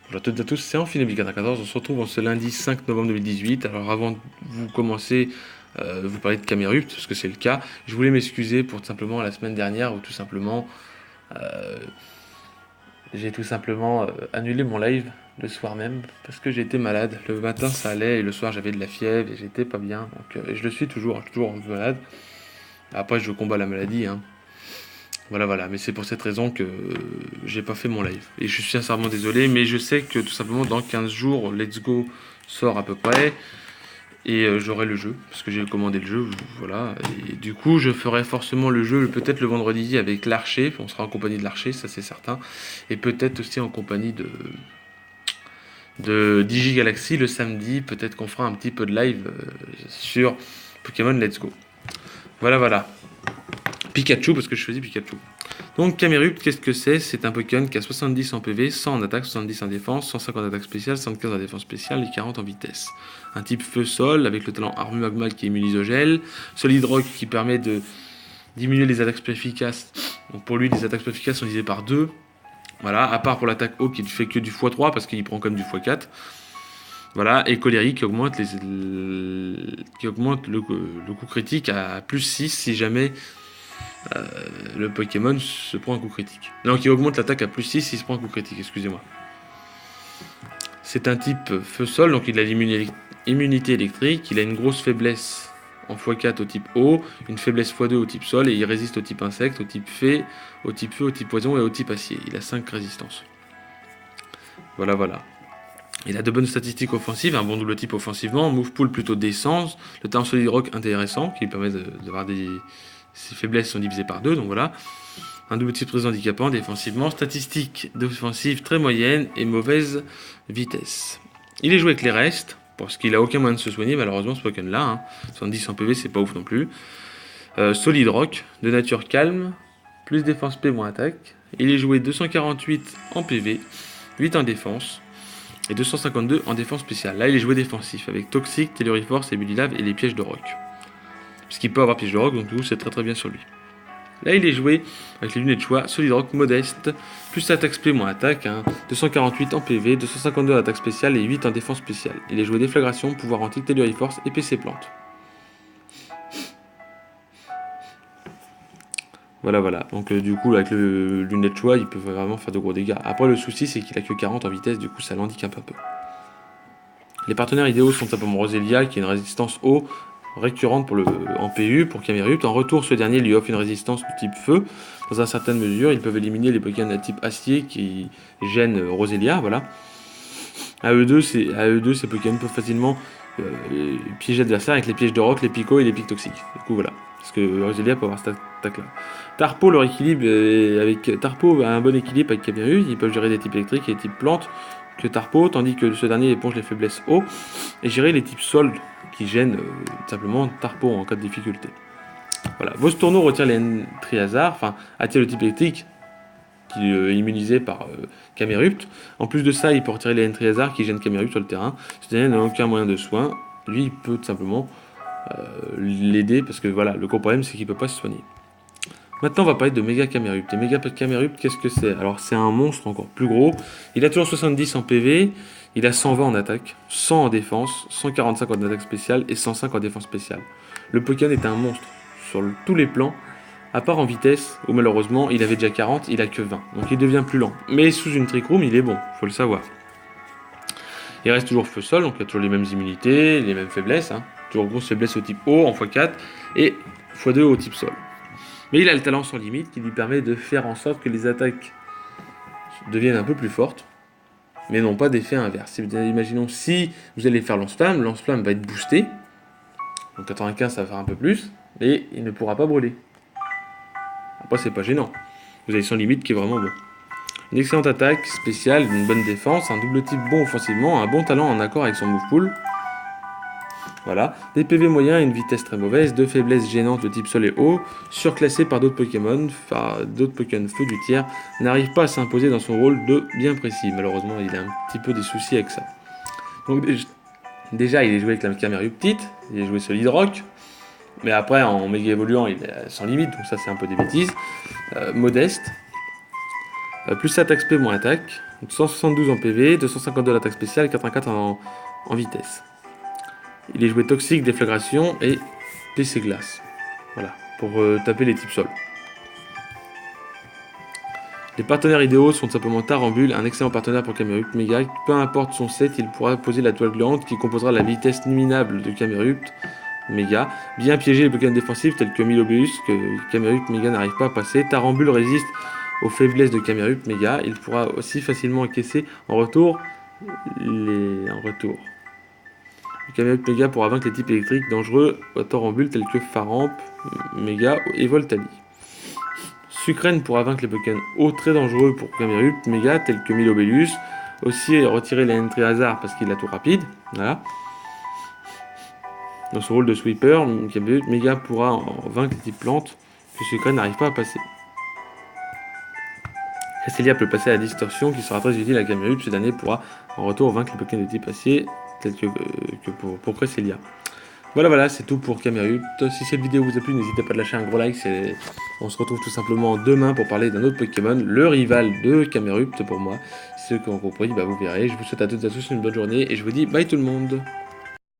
Bonjour à toutes et à tous, c'est Amphinobie 14. On se retrouve en ce lundi 5 novembre 2018. Alors avant de vous commencer, vous parler de Camerupt, parce que c'est le cas, je voulais m'excuser pour tout simplement la semaine dernière où tout simplement j'ai tout simplement annulé mon live le soir même parce que j'étais malade. Le matin ça allait et le soir j'avais de la fièvre et j'étais pas bien. Donc, et je le suis toujours, toujours malade. Après je combats la maladie, hein. Voilà, mais c'est pour cette raison que j'ai pas fait mon live. Et je suis sincèrement désolé, mais je sais que tout simplement dans 15 jours, Let's Go sort à peu près, et j'aurai le jeu, parce que j'ai commandé le jeu, voilà. Et du coup, je ferai forcément le jeu peut-être le vendredi avec l'archer, on sera en compagnie de l'archer, ça c'est certain, et peut-être aussi en compagnie de DigiGalaxy le samedi, peut-être qu'on fera un petit peu de live sur Pokémon Let's Go. Voilà. Pikachu, parce que je choisis Pikachu. Donc Camerupt, qu'est-ce que c'est? C'est un Pokémon qui a 70 en PV, 100 en attaque, 70 en défense, 150 en attaque spéciale, 115 en défense spéciale et 40 en vitesse. Un type feu-sol avec le talent Armu Magma qui immunise au gel, Solid Rock qui permet de diminuer les attaques plus efficaces. Donc pour lui, les attaques plus efficaces sont divisées par 2. Voilà, à part pour l'attaque haut qui ne fait que du x3 parce qu'il prend comme du x4. Voilà, et colérique qui augmente, le coup critique à plus 6 si jamais le Pokémon se prend un coup critique. Non, qui augmente l'attaque à plus 6 s'il se prend un coup critique, excusez-moi. C'est un type feu-sol, donc il a l'immunité électrique, il a une grosse faiblesse en x4 au type eau, une faiblesse x2 au type sol, et il résiste au type insecte, au type fée, au type feu, au type poison et au type acier. Il a 5 résistances. Voilà. Il a de bonnes statistiques offensives, un bon double type offensivement, move pool plutôt décence, le talent solid rock intéressant, qui lui permet d'avoir des... Ses faiblesses sont divisées par 2, donc voilà. Un double type très handicapant défensivement, statistiques d'offensive très moyennes et mauvaise vitesse. Il est joué avec les restes, parce qu'il a aucun moyen de se soigner, malheureusement, ce Pokémon-là. Hein. 70 en PV, c'est pas ouf non plus. Solid Rock, de nature calme, plus défense P, moins attaque. Il est joué 248 en PV, 8 en défense, et 252 en défense spéciale. Là, il est joué défensif, avec Toxic, Telluriforce et Bulilave et les pièges de rock. Puisqu'il peut avoir piège de rock, donc du coup, c'est très bien sur lui. Là, il est joué avec les lunettes de choix, Solid Rock modeste, plus attaque spé, moins attaque, hein, 248 en PV, 252 en attaque spéciale et 8 en défense spéciale. Il est joué déflagration, pouvoir antique, Telluriforce et PC plante. Voilà. Donc du coup, avec le lunettes de choix, il peut vraiment faire de gros dégâts. Après, le souci, c'est qu'il a que 40 en vitesse, du coup, ça l'handicape un peu. Les partenaires idéaux sont simplement Roselia, qui a une résistance eau, récurrente en PU pour Camerupt. En retour, ce dernier lui offre une résistance de type feu. Dans une certaine mesure, ils peuvent éliminer les Pokémon de type acier qui gênent Roselia. Voilà. À eux deux, ces Pokémon peuvent facilement piéger l'adversaire avec les pièges de rock, les picots et les pics toxiques. Du coup, voilà. Parce que Roselia peut avoir cette attaque-là. Tarpo, leur équilibre, Tarpo a un bon équilibre avec Camerupt. Ils peuvent gérer des types électriques et des types plantes que Tarpo, tandis que ce dernier éponge les faiblesses eau et gérer les types sol qui gênent simplement Tarpo en cas de difficulté. Voilà. Vostourneau retire les Triazar, enfin attire le type électrique qui est immunisé par Camerupt. En plus de ça, il peut retirer les Triazar qui gênent Camerupt sur le terrain. Ce dernier n'a aucun moyen de soin. Lui, il peut tout simplement l'aider parce que voilà, le gros problème c'est qu'il ne peut pas se soigner. Maintenant, on va parler de Mega Camerupt. Et Mega Camerupt, qu'est-ce que c'est? Alors, c'est un monstre encore plus gros. Il a toujours 70 en PV, il a 120 en attaque, 100 en défense, 145 en attaque spéciale et 105 en défense spéciale. Le Pokémon est un monstre sur tous les plans, à part en vitesse, où malheureusement, il avait déjà 40, il a que 20. Donc, il devient plus lent. Mais sous une Trick Room, il est bon, faut le savoir. Il reste toujours feu-sol, donc il a toujours les mêmes immunités, les mêmes faiblesses. Hein. Toujours grosse faiblesse au type eau en x4 et x2 au type sol. Mais il a le talent sans limite qui lui permet de faire en sorte que les attaques deviennent un peu plus fortes, mais non pas d'effet inverse. Imaginons si vous allez faire lance-flamme va être boosté, donc 95 ça va faire un peu plus, et il ne pourra pas brûler. Après c'est pas gênant, vous avez sans limite qui est vraiment bon. Une excellente attaque spéciale, une bonne défense, un double type bon offensivement, un bon talent en accord avec son move pool. Voilà, des PV moyens et une vitesse très mauvaise, deux faiblesses gênantes de type sol et eau, surclassées par d'autres Pokémon feu du tiers, n'arrivent pas à s'imposer dans son rôle de bien précis. Malheureusement, il a un petit peu des soucis avec ça. Donc déjà, il est joué avec la Camerupt petite, il est joué Solid Rock, mais après, en méga évoluant, il est sans limite, donc ça c'est un peu des bêtises. Modeste. Plus attaque SP, moins attaque. 172 en PV, 252 l'attaque spéciale, 84 en vitesse. Il est joué toxique, déflagration et PC glace. Voilà, pour taper les types sol. Les partenaires idéaux sont tout simplement Tarambule, un excellent partenaire pour Camerupt Mega. Peu importe son set, il pourra poser la toile gluante qui composera la vitesse minable de Camerupt Mega. Bien piéger les Pokémon défensifs tels que Milobeus, que Camerupt Mega n'arrive pas à passer. Tarambule résiste aux faiblesses de Camerupt Mega. Il pourra aussi facilement encaisser en retour. Camerupt Mega pourra vaincre les types électriques dangereux à Tarambule tels que Faramp, Mega et Voltali. Sucrène pourra vaincre les Pokémon hauts très dangereux pour Camerupt Mega tels que Milobelius. Aussi retirer la Entry Hazard parce qu'il a tout rapide. Voilà. Dans son rôle de sweeper, Camerupt Mega pourra vaincre les types plantes que Sucrène n'arrive pas à passer. Cresselia peut passer à la distorsion qui sera très utile à Camerupt. Ce dernier pourra en retour vaincre les Pokémon de type acier tels que pour Cresselia. Voilà, c'est tout pour Camerupt. Si cette vidéo vous a plu, n'hésitez pas à lâcher un gros like. On se retrouve tout simplement demain pour parler d'un autre Pokémon, le rival de Camerupt pour moi. Ceux qui ont compris, vous verrez. Je vous souhaite à toutes et à tous une bonne journée et je vous dis bye tout le monde.